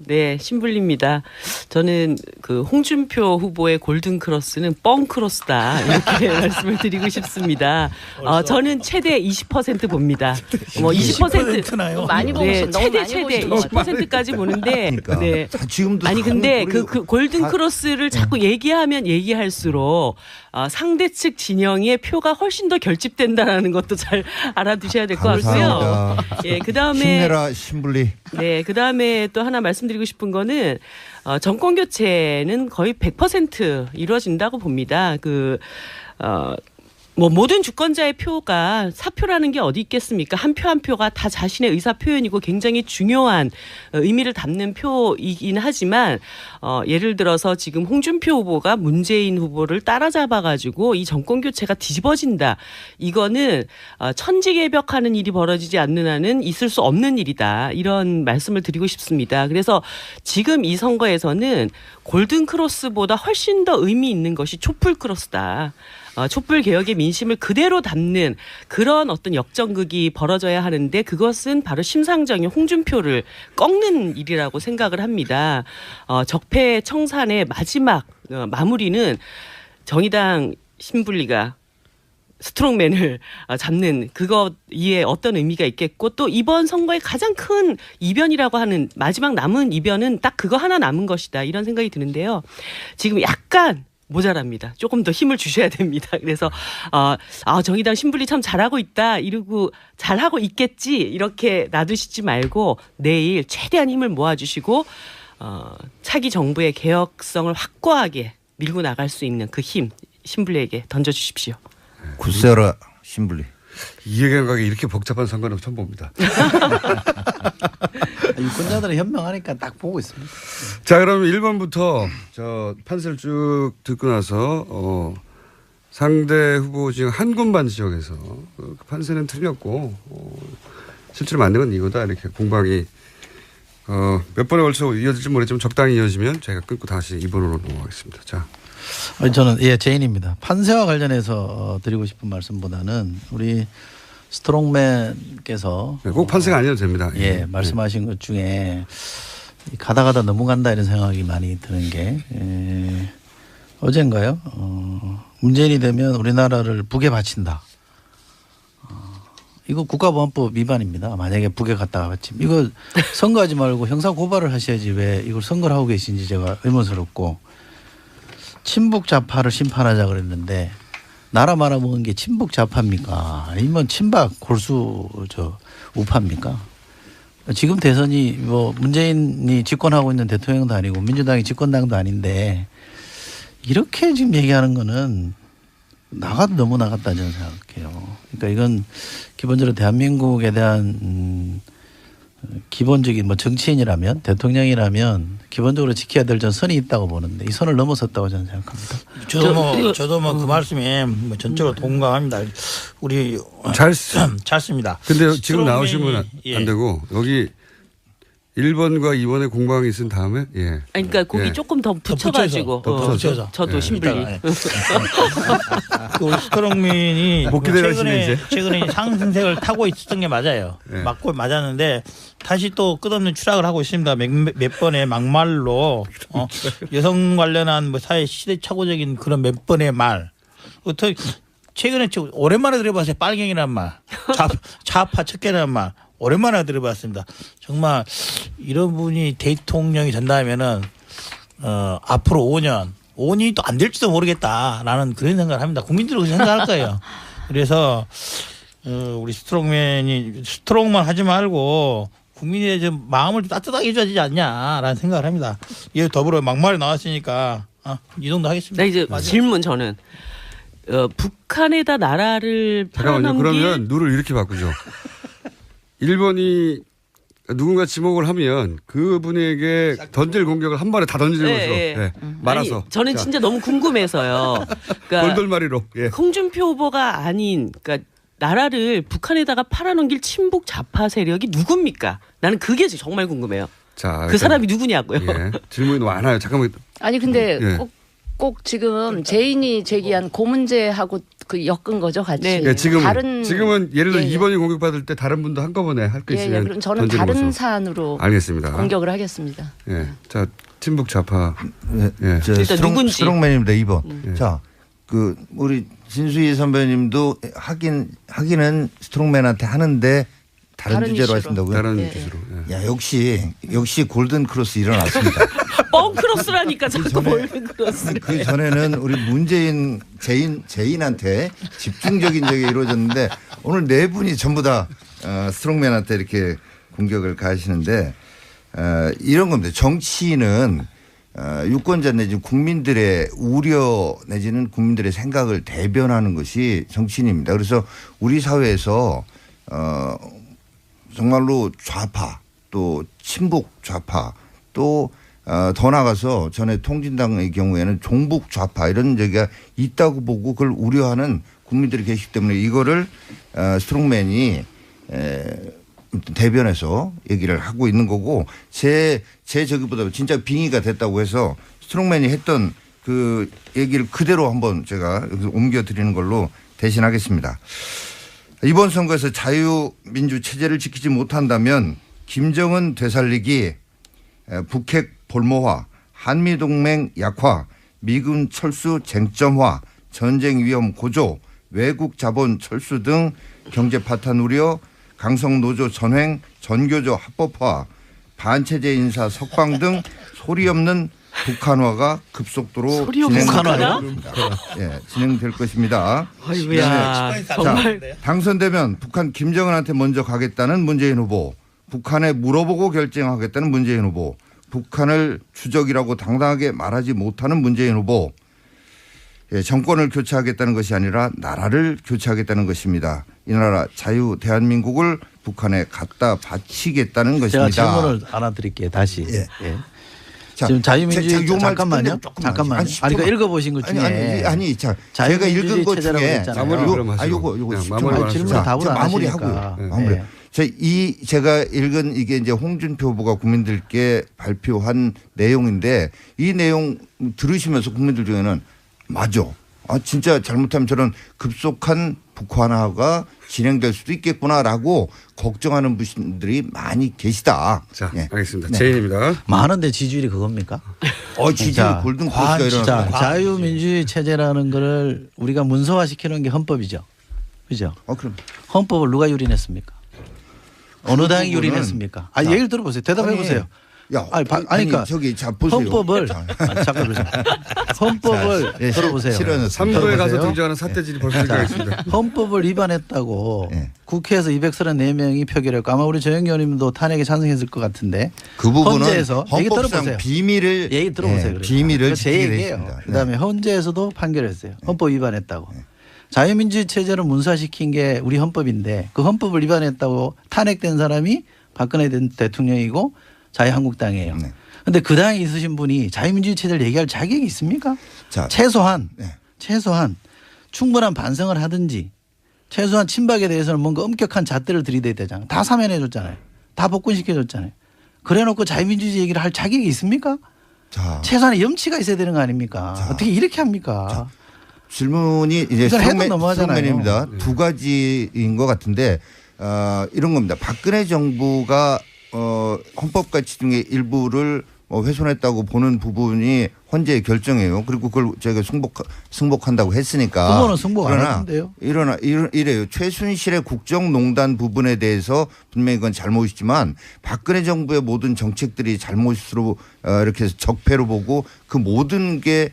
네, 신불리입니다. 저는 그 홍준표 후보의 골든 크로스는 뻥 크로스다 이렇게 말씀을 드리고 싶습니다. 저는 최대 20% 봅니다. 뭐 20%나요? 많이 보고 네, 너무 많이 최대 보시는 것 같아요. 20%까지 보는데 그러니까. 네. 지금도 아니 근데 그 골든 다- 크로스를 자꾸 얘기하면 얘기할수록 상대 측 진영의 표가 훨씬 더 결집된다라는 것도 잘 알아두셔야 될 것 같고요. 감사합니다. 예, 그다음에 힘내라 신불리. 네, 그다음에 또 하나 말씀드리고 싶은 거는 정권 교체는 거의 100% 이루어진다고 봅니다. 뭐 모든 주권자의 표가 사표라는 게 어디 있겠습니까? 한 표 한 표가 다 자신의 의사 표현이고 굉장히 중요한 의미를 담는 표이긴 하지만 예를 들어서 지금 홍준표 후보가 문재인 후보를 따라잡아가지고 이 정권 교체가 뒤집어진다. 이거는 천지개벽하는 일이 벌어지지 않는 한은 있을 수 없는 일이다. 이런 말씀을 드리고 싶습니다. 그래서 지금 이 선거에서는 골든 크로스보다 훨씬 더 의미 있는 것이 촛불 크로스다. 촛불 개혁의 민심을 그대로 담는 그런 어떤 역전극이 벌어져야 하는데 그것은 바로 심상정의 홍준표를 꺾는 일이라고 생각을 합니다. 적폐 청산의 마지막 마무리는 정의당 신불리가 스트롱맨을 잡는 그것에 어떤 의미가 있겠고 또 이번 선거의 가장 큰 이변이라고 하는 마지막 남은 이변은 딱 그거 하나 남은 것이다. 이런 생각이 드는데요. 지금 약간 모자랍니다. 조금 더 힘을 주셔야 됩니다. 그래서 정의당 신불리 참 잘하고 있다. 이러고 잘하고 있겠지. 이렇게 놔두시지 말고 내일 최대한 힘을 모아주시고 차기 정부의 개혁성을 확고하게 밀고 나갈 수 있는 그 힘 신불리에게 던져주십시오. 굳세어라 신불리. 이해감각이 이렇게 복잡한 선거는 처음 봅니다. 유권자들은 현명하니까 딱 보고 있습니다. 자, 그럼 1번부터 저 판세를 쭉 듣고 나서 상대 후보 지역 한 군반 지역에서 그 판세는 틀렸고 실제로 맞는 건 이거다 이렇게 공방이 몇 번에 걸쳐 이어질지 모르겠지만 적당히 이어지면 저희가 끊고 다시 2번으로 넘어가겠습니다. 자. 저는 제인입니다. 판세와 관련해서 드리고 싶은 말씀보다는 우리 스트롱맨께서 꼭 판세가 아니어도 됩니다. 말씀하신 것 중에 가다 넘어간다 이런 생각이 많이 드는 게 어젠가요? 문재인이 되면 우리나라를 북에 바친다. 이거 국가보안법 위반입니다. 만약에 북에 갔다가 바치면 이거 선거하지 말고 형사 고발을 하셔야지 왜 이걸 선거를 하고 계신지 제가 의문스럽고 친북 좌파를 심판하자 그랬는데 나라 말아먹은 게 친북 좌파입니까? 아니면 친박 골수 우파입니까? 지금 대선이 뭐 문재인이 집권하고 있는 대통령도 아니고 민주당이 집권당도 아닌데 이렇게 지금 얘기하는 거는 너무 나갔다 저는 생각해요. 그러니까 이건 기본적으로 대한민국에 대한 기본적인 뭐 정치인이라면 대통령이라면 기본적으로 지켜야 될 전 선이 있다고 보는데 이 선을 넘어섰다고 저는 생각합니다. 저도 그 말씀에 전적으로 동감합니다. 우리 잘 씁니다. 근데 지금 나오시면 안 예. 되고 여기 1번과 2번의 공방이 있은 다음에 그러니까 거기 조금 더 붙여가지고 붙여서. 저도 신불리. 우리 스트롱맨이 못 기다리시네, 최근에 상승세를 타고 있었던 게 맞아요. 네. 맞고 맞았는데 다시 또 끝없는 추락을 하고 있습니다. 몇 번의 막말로 여성 관련한 뭐 사회 시대착오적인 그런 몇 번의 말. 어떻게 최근에 오랜만에 들어봤어요. 빨갱이란 말, 좌파 척결이란 말. 오랜만에 들어봤습니다. 정말 이런 분이 대통령이 된다면은 앞으로 5년이 또 안 될지도 모르겠다라는 그런 생각을 합니다. 국민들은 그렇게 생각할 거예요. 그래서 우리 스트롱만 하지 말고 국민의 좀 마음을 좀 따뜻하게 해줘야 되지 않냐라는 생각을 합니다. 예, 더불어 막말이 나왔으니까 이 정도 하겠습니다. 네, 이제 질문 저는 북한에다 나라를 잠깐만요. 팔아넘길 그러면 룰을 이렇게 바꾸죠. 1번이 누군가 지목을 하면 그분에게 던질 공격을 한 번에 다 던지는 거죠. 네. 말아서. 아니, 저는 진짜 너무 궁금해서요. 그러니까 돌돌마리로. 홍준표 후보가 아닌 그러니까 나라를 북한에다가 팔아넘길 친북 좌파 세력이 누굽니까? 나는 그게 정말 궁금해요. 자, 그 사람이 누구냐고요. 질문이 많아요. 잠깐만. 아니 근데 꼭 지금 제인이 제기한 그 문제하고 그 엮은 거죠 같이. 네, 지금은 예를 들어 2번이 공격받을 때 다른 분도 한꺼번에 할 거 있으면 그럼 저는 던지는 다른 거죠. 사안으로 알겠습니다. 공격을 하겠습니다. 예. 자, 친북 좌파. 예. 저 일단 누군지. 스트롱맨입니다. 2번. 자, 그 우리 진수희 선배님도 하기는 스트롱맨한테 하는데 다른 다른 주제로 이슈로. 하신다고요? 다른 예. 기수로. 예. 야 역시 골든 크로스 일어났습니다. 뻥크로스라니까 자꾸 골든 크로스. 그 전에는 우리 문재인 제인한테 집중적인 적이 이루어졌는데 오늘 네 분이 전부 다 스트롱맨한테 이렇게 공격을 가하시는데 이런 겁니다. 정치인은 유권자 내지 국민들의 우려 내지는 국민들의 생각을 대변하는 것이 정치인입니다. 그래서 우리 사회에서 정말로 좌파 또 친북 좌파 또 더 나가서 전에 통진당의 경우에는 종북 좌파 이런 얘기가 있다고 보고 그걸 우려하는 국민들이 계시기 때문에 이거를 스트롱맨이 대변해서 얘기를 하고 있는 거고 제 저기보다 진짜 빙의가 됐다고 해서 스트롱맨이 했던 그 얘기를 그대로 한번 제가 여기서 옮겨드리는 걸로 대신하겠습니다. 이번 선거에서 자유민주 체제를 지키지 못한다면 김정은 되살리기, 북핵 볼모화, 한미동맹 약화, 미군 철수 쟁점화, 전쟁 위험 고조, 외국 자본 철수 등 경제 파탄 우려, 강성노조 전횡, 전교조 합법화, 반체제 인사 석방 등 소리 없는 북한화가 급속도로 소리 없는 북한화요? 진행될 것입니다. 아이고야. 정말. 자, 당선되면 북한 김정은한테 먼저 가겠다는 문재인 후보, 북한에 물어보고 결정하겠다는 문재인 후보, 북한을 주적이라고 당당하게 말하지 못하는 문재인 후보, 정권을 교체하겠다는 것이 아니라 나라를 교체하겠다는 것입니다. 이 나라 자유 대한민국을 북한에 갖다 바치겠다는 제가 것입니다. 질문을 하나 드릴게요. 다시. 예. 예. 자, 지금 자유민주주의 요 말 잠깐만요. 끝내고 조금만. 잠깐만요. 아니, 아니 그러니까 10초만. 읽어보신 것 중에 아니 자 제가 자유민주주의 읽은 것 체제라고 중에 그랬잖아요. 마무리 그럼 하시고. 요거 그냥 10초만. 마무리만 질문을 자, 답을 안 마무리하고요. 하시니까. 마무리. 네. 제가 읽은 이게 이제 홍준표 후보가 국민들께 발표한 내용인데 이 내용 들으시면서 국민들 중에는 맞아. 진짜 잘못하면 저런 급속한 북한화가 진행될 수도 있겠구나라고 걱정하는 분들이 많이 계시다. 자, 예. 알겠습니다. 네. 제인입니다. 많은데 지지율이 그겁니까? 지지율 자, 골든 크로스가 일어났다. 자, 자유민주주의 체제라는 거를 우리가 문서화시키는 게 헌법이죠. 그죠? 그럼 헌법을 누가 유린했습니까? 어느 당이 부분은- 유린했습니까? 자, 얘기를 들어보세요. 대답해 보세요. 야, 그러니까 저기 자 보세요. 헌법을 잠깐만요. 헌법을 예, 들어보세요. 실현했습니다. 3부에 가서 들어보세요. 등장하는 사태질이 벌써 시작했습니다. 헌법을 위반했다고 예. 국회에서 234명이 표결했고 아마 우리 조영 의원님도 탄핵에 찬성했을 것 같은데 그 부분은 헌재에서 얘기 헌법상 들어보세요. 비밀을 얘기 들어보세요. 그러니까. 비밀을 그거 제 지키기로 얘기예요. 했습니다. 그다음에 헌재에서도 판결했어요. 헌법 위반했다고. 자유민주주의 체제를 문서화시킨 게 우리 헌법인데 그 헌법을 위반했다고 탄핵된 사람이 박근혜 대통령이고 자유한국당이에요. 네. 그런데 그 당에 있으신 분이 자유민주주의 체제를 얘기할 자격이 있습니까? 자, 최소한 네. 충분한 반성을 하든지 최소한 친박에 대해서는 뭔가 엄격한 잣대를 들이대야 되잖아요. 다 사면해 줬잖아요. 다 복권시켜 줬잖아요. 그래 놓고 자유민주주의 얘기를 할 자격이 있습니까? 자, 최소한의 염치가 있어야 되는 거 아닙니까? 자. 어떻게 이렇게 합니까? 질문이 이제 이건 해도 너무하잖아요. 스트롱맨입니다. 두 가지인 것 같은데 이런 겁니다. 박근혜 정부가 헌법 가치 중에 일부를 훼손했다고 보는 부분이 헌재의 결정이에요. 그리고 그걸 저희가 승복한다고 했으니까. 후보는 승복 안 하는데요. 이래요. 최순실의 국정농단 부분에 대해서 분명히 그건 잘못이지만 박근혜 정부의 모든 정책들이 잘못으로 이렇게 해서 적폐로 보고 그 모든 게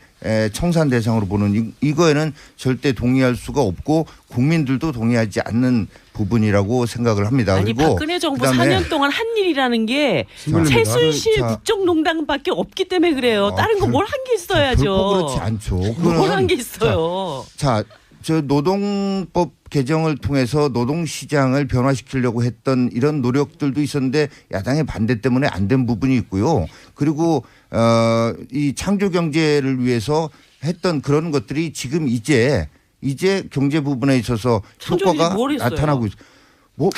청산 대상으로 보는 이거에는 절대 동의할 수가 없고 국민들도 동의하지 않는 부분이라고 생각을 합니다. 아니 그리고 박근혜 정부 그다음에 4년 동안 한 일이라는 게 신문입니다. 최순실 자. 국정농단밖에 없기 때문에 그래요. 다른 거 뭘 한 게 있어야죠. 결코 그렇지 않죠. 뭘 한 게 있어요. 자, 저 노동법 개정을 통해서 노동시장을 변화시키려고 했던 이런 노력들도 있었는데 야당의 반대 때문에 안 된 부분이 있고요. 그리고 이 창조 경제를 위해서 했던 그런 것들이 지금 이제 경제 부분에 있어서 창조 효과가 경제 뭘 했어요? 나타나고 있어요.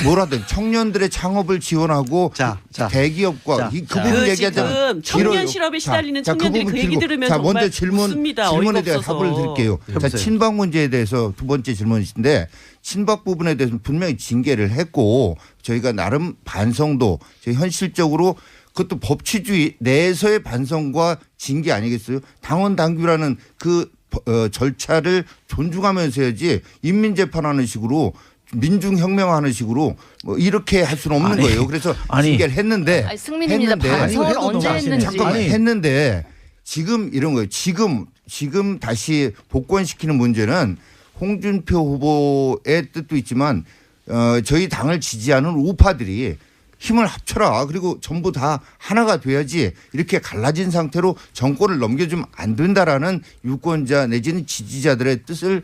뭐라든 청년들의 창업을 지원하고 자. 대기업과 그 부분 얘기하자면 지금 청년 길어요. 실업에 자, 시달리는 자, 청년들이 부분 그 얘기 길고. 들으면 자, 정말 먼저 질문에 어이가 대한 없어서. 답을 드릴게요. 자, 해보세요. 친박 문제에 대해서 두 번째 질문이신데 친박 부분에 대해서는 분명히 징계를 했고 저희가 나름 반성도 저희 현실적으로 그것도 법치주의 내에서의 반성과 징계 아니겠어요? 당원 당규라는 그 절차를 존중하면서 해야지 인민재판하는 식으로 민중혁명하는 식으로 뭐 이렇게 할 수는 없는 거예요. 그래서 징계를 했는데 아니, 승민입니다. 반성을 언제 했는지. 잠깐만 했는데 지금 이런 거예요. 지금 다시 복권시키는 문제는 홍준표 후보의 뜻도 있지만 저희 당을 지지하는 우파들이 힘을 합쳐라. 그리고 전부 다 하나가 돼야지 이렇게 갈라진 상태로 정권을 넘겨주면 안 된다라는 유권자 내지는 지지자들의 뜻을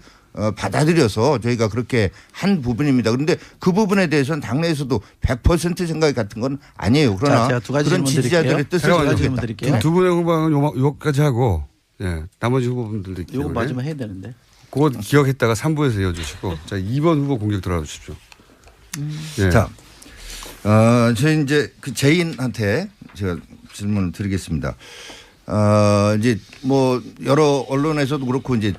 받아들여서 저희가 그렇게 한 부분입니다. 그런데 그 부분에 대해서는 당내에서도 100% 생각이 같은 건 아니에요. 그러나 제가 두 가지 그런 질문 지지자들의 뜻을 잠깐만요. 가지겠다. 드릴게요. 두 분의 후보는 요까지 하고 예, 나머지 후보분들도 있기 이거 때문에 마지막 해야 되는데. 그거 기억했다가 3부에서 이어주시고 자 2번 후보 공격 들어가 주십시오. 예. 자, 저희 이제 그 제인한테 제가 질문을 드리겠습니다. 이제 뭐 여러 언론에서도 그렇고 이제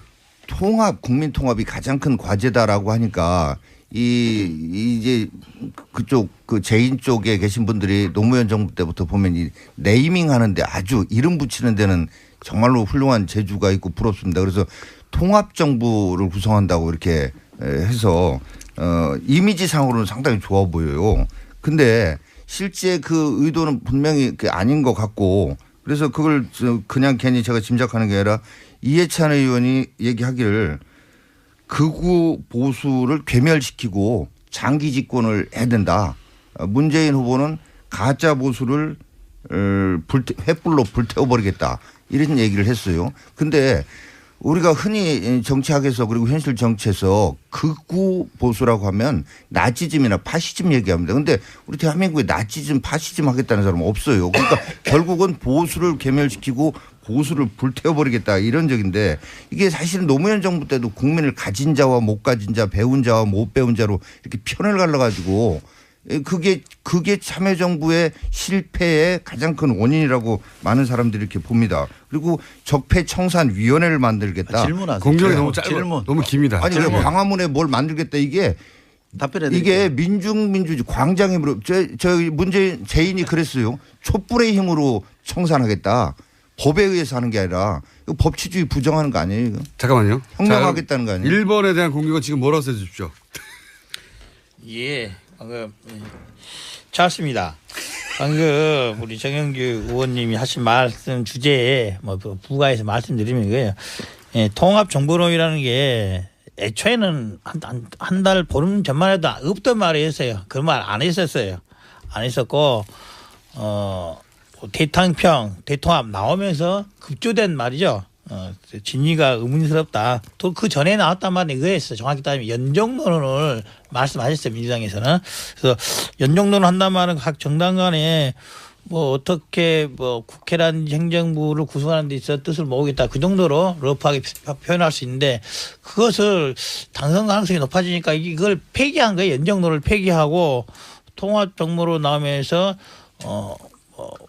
국민 통합이 가장 큰 과제다라고 하니까 이제 그쪽 그 제인 쪽에 계신 분들이 노무현 정부 때부터 보면 이 네이밍 하는데 아주 이름 붙이는 데는 정말로 훌륭한 재주가 있고 부럽습니다. 그래서 통합 정부를 구성한다고 이렇게 해서 이미지상으로는 상당히 좋아 보여요. 근데 실제 그 의도는 분명히 아닌 것 같고 그래서 그걸 그냥 괜히 제가 짐작하는 게 아니라 이해찬 의원이 얘기하기를 극우 보수를 괴멸시키고 장기 집권을 해야 된다. 문재인 후보는 가짜 보수를 횃불로 불태워버리겠다. 이런 얘기를 했어요. 근데 우리가 흔히 정치학에서 그리고 현실 정치에서 극우 보수라고 하면 나치즘이나 파시즘 얘기합니다. 근데 우리 대한민국에 나치즘, 파시즘 하겠다는 사람은 없어요. 그러니까 결국은 보수를 괴멸시키고 보수를 불태워버리겠다 이런 적인데 이게 사실은 노무현 정부 때도 국민을 가진 자와 못 가진 자, 배운 자와 못 배운 자로 이렇게 편을 갈라가지고 그게 참여정부의 실패의 가장 큰 원인이라고 많은 사람들이 이렇게 봅니다. 그리고 적폐청산위원회를 만들겠다. 질문하세요. 공격이 너무 짧아. 질문. 너무 깁니다. 아니 광화문에 뭘 만들겠다 이게 이게 민주주의 광장의 힘으로 저희 문재인 제인이 그랬어요. 촛불의 힘으로 청산하겠다. 법에 의해서 하는 게 아니라 이거 법치주의 부정하는 거 아니에요? 이거? 잠깐만요. 혁명하겠다는 거 아니에요? 1번에 대한 공격은 지금 뭐라고 해주십시오. 예, 방금 잘습니다. 방금 우리 정영규 의원님이 하신 말씀 주제에 뭐 부가해서 말씀드리면 이거예요. 예, 통합정보론이라는 게 애초에는 한 달 보름 전만 해도 없던 말이었어요. 그 말 안 했었어요. 안 했었고 대탕평, 대통합 나오면서 급조된 말이죠. 진위가 의문스럽다. 또 그 전에 나왔단 말은 이거였어요. 정확히 따지면 연정론을 말씀하셨어요. 민주당에서는. 그래서 연정론을 한단 말은 각 정당 간에 뭐 어떻게 뭐 국회라든지 행정부를 구성하는 데 있어 뜻을 모으겠다. 그 정도로 러프하게 표현할 수 있는데 그것을 당선 가능성이 높아지니까 이걸 폐기한 거예요. 연정론을 폐기하고 통합정부로 나오면서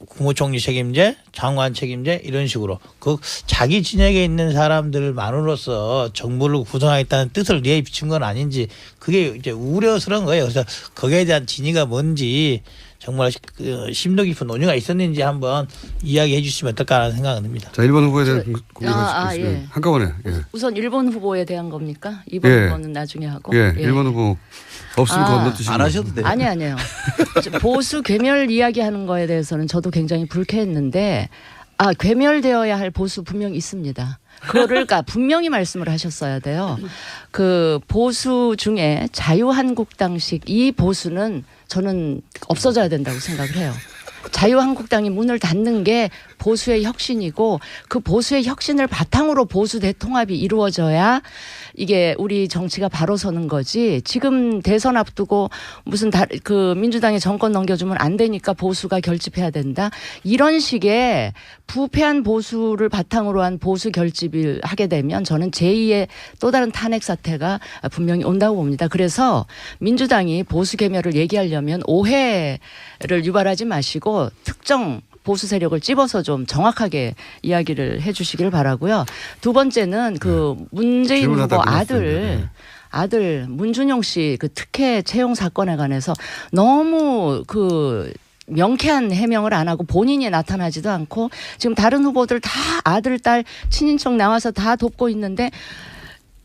국무총리 책임제, 장관 책임제 이런 식으로 그 자기 진영에 있는 사람들만으로서 정부를 구성하겠다는 뜻을 뇌에 비춘 건 아닌지 그게 이제 우려스러운 거예요. 그래서 거기에 대한 진위가 뭔지 정말 심도 깊은 논의가 있었는지 한번 이야기해 주시면 어떨까라는 생각은 듭니다. 자, 1번 후보에 대한 공격을 예. 한꺼번에. 예. 우선 1번 후보에 대한 겁니까? 2번 예. 후보는 나중에 하고. 예, 1번 후보 없으면 건너뛰시면 안 하셔도 돼요. 아니에요. 보수 괴멸 이야기하는 거에 대해서는 저도 굉장히 불쾌했는데 괴멸되어야 할 보수 분명히 있습니다. 그거를 분명히 말씀을 하셨어야 돼요. 그 보수 중에 자유한국당식 이 보수는 저는 없어져야 된다고 생각을 해요. 자유한국당이 문을 닫는 게 보수의 혁신이고 그 보수의 혁신을 바탕으로 보수 대통합이 이루어져야 이게 우리 정치가 바로 서는 거지. 지금 대선 앞두고 무슨 그 민주당이 정권 넘겨주면 안 되니까 보수가 결집해야 된다. 이런 식의 부패한 보수를 바탕으로 한 보수 결집을 하게 되면 저는 제2의 또 다른 탄핵 사태가 분명히 온다고 봅니다. 그래서 민주당이 보수 개멸을 얘기하려면 오해를 유발하지 마시고 특정 보수 세력을 찝어서 좀 정확하게 이야기를 해 주시길 바라고요. 두 번째는 그 문재인 후보 아들 문준용 씨 그 특혜 채용 사건에 관해서 너무 그 명쾌한 해명을 안 하고 본인이 나타나지도 않고 지금 다른 후보들 다 아들, 딸, 친인척 나와서 다 돕고 있는데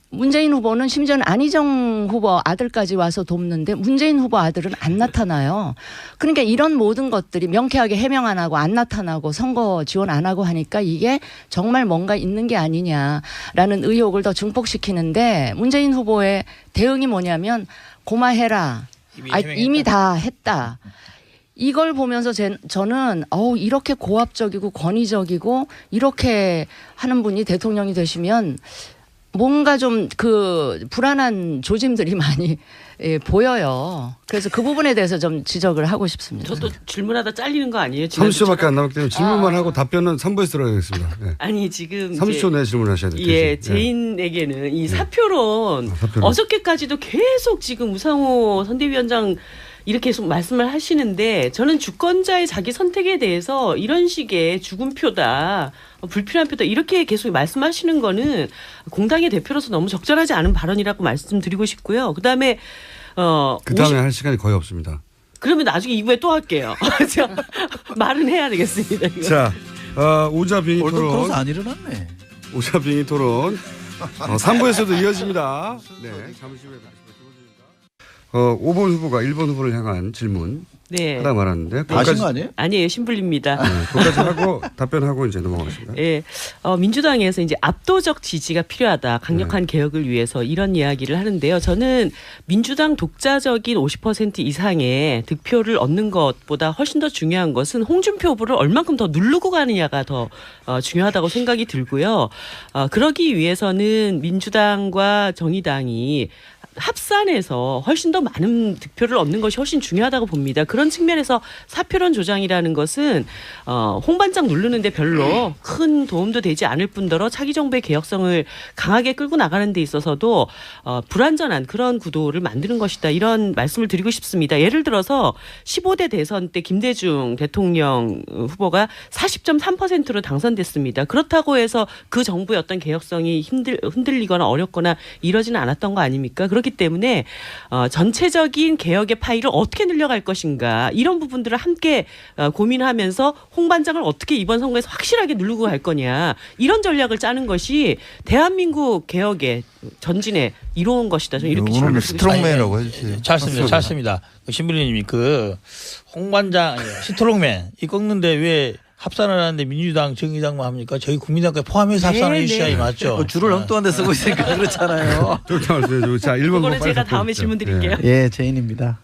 문재인 후보는 심지어는 안희정 후보 아들까지 와서 돕는데 문재인 후보 아들은 안 나타나요. 그러니까 이런 모든 것들이 명쾌하게 해명 안 하고 안 나타나고 선거 지원 안 하고 하니까 이게 정말 뭔가 있는 게 아니냐라는 의혹을 더 증폭시키는데 문재인 후보의 대응이 뭐냐면 고마해라. 이미 다 했다. 이걸 보면서 저는 이렇게 고압적이고 권위적이고 이렇게 하는 분이 대통령이 되시면 뭔가 좀 그 불안한 조짐들이 많이 보여요. 그래서 그 부분에 대해서 좀 지적을 하고 싶습니다. 저도 질문하다 잘리는 거 아니에요? 30초밖에 안 남았기 때문에 질문만 하고 답변은 3부에서 들어야겠습니다. 네. 아니 지금 30초 내에 질문하셔야 돼요. 예, 대신. 제인에게는 이 사표론 사표론. 어저께까지도 계속 지금 우상호 선대위원장 이렇게 계속 말씀을 하시는데 저는 주권자의 자기 선택에 대해서 이런 식의 죽은 표다, 불필요한 표다 이렇게 계속 말씀하시는 거는 공당의 대표로서 너무 적절하지 않은 발언이라고 말씀드리고 싶고요. 그다음에 그다음에 할 시간이 거의 없습니다. 그러면 나중에 2부에 또 할게요. 제가 말은 해야 되겠습니다. 이거. 자, 오자빙이 올드 토론. 크로스 안 일어났네. 오자빙이 토론. 3부에서도 이어집니다. 네, 잠시 후에 뵙겠습니다. 5번 후보가 1번 후보를 향한 질문 네. 하다 말았는데 아신 거 아니에요? 아니에요. 신불립니다. 그것까지 하고 답변하고 이제 넘어가겠습니다. 예, 민주당에서 이제 압도적 지지가 필요하다. 강력한 개혁을 위해서 이런 이야기를 하는데요. 저는 민주당 독자적인 50% 이상의 득표를 얻는 것보다 훨씬 더 중요한 것은 홍준표 후보를 얼만큼 더 누르고 가느냐가 더 중요하다고 생각이 들고요. 그러기 위해서는 민주당과 정의당이 합산해서 훨씬 더 많은 득표를 얻는 것이 훨씬 중요하다고 봅니다. 그런 측면에서 사표론 조장이라는 것은 홍반장 누르는데 별로 큰 도움도 되지 않을 뿐더러 차기 정부의 개혁성을 강하게 끌고 나가는 데 있어서도 불완전한 그런 구도를 만드는 것이다. 이런 말씀을 드리고 싶습니다. 예를 들어서 15대 대선 때 김대중 대통령 후보가 40.3%로 당선됐습니다. 그렇다고 해서 그 정부의 어떤 개혁성이 흔들리거나 어렵거나 이러지는 않았던 거 아닙니까? 그렇기 때문에 전체적인 개혁의 파일을 어떻게 늘려갈 것인가 이런 부분들을 함께 고민하면서 홍반장을 어떻게 이번 선거에서 확실하게 누르고 갈 거냐 이런 전략을 짜는 것이 대한민국 개혁의 전진에 이로운 것이다. 저는 이렇게 오늘 질문을 스트롱맨이라고 해주세요. 잘습니다. 신부님이 그 홍반장 스트롱맨 이 꺾는데 왜 합산을 하는데 민주당 정의당만 합니까? 저희 국민당까지 포함해서 합산을 해주셔야 맞죠. 줄을 엉뚱한 데 쓰고 있으니까 그렇잖아요. 자, 1번 그거는 제가 다음에 질문 드릴게요. 예, 제인입니다.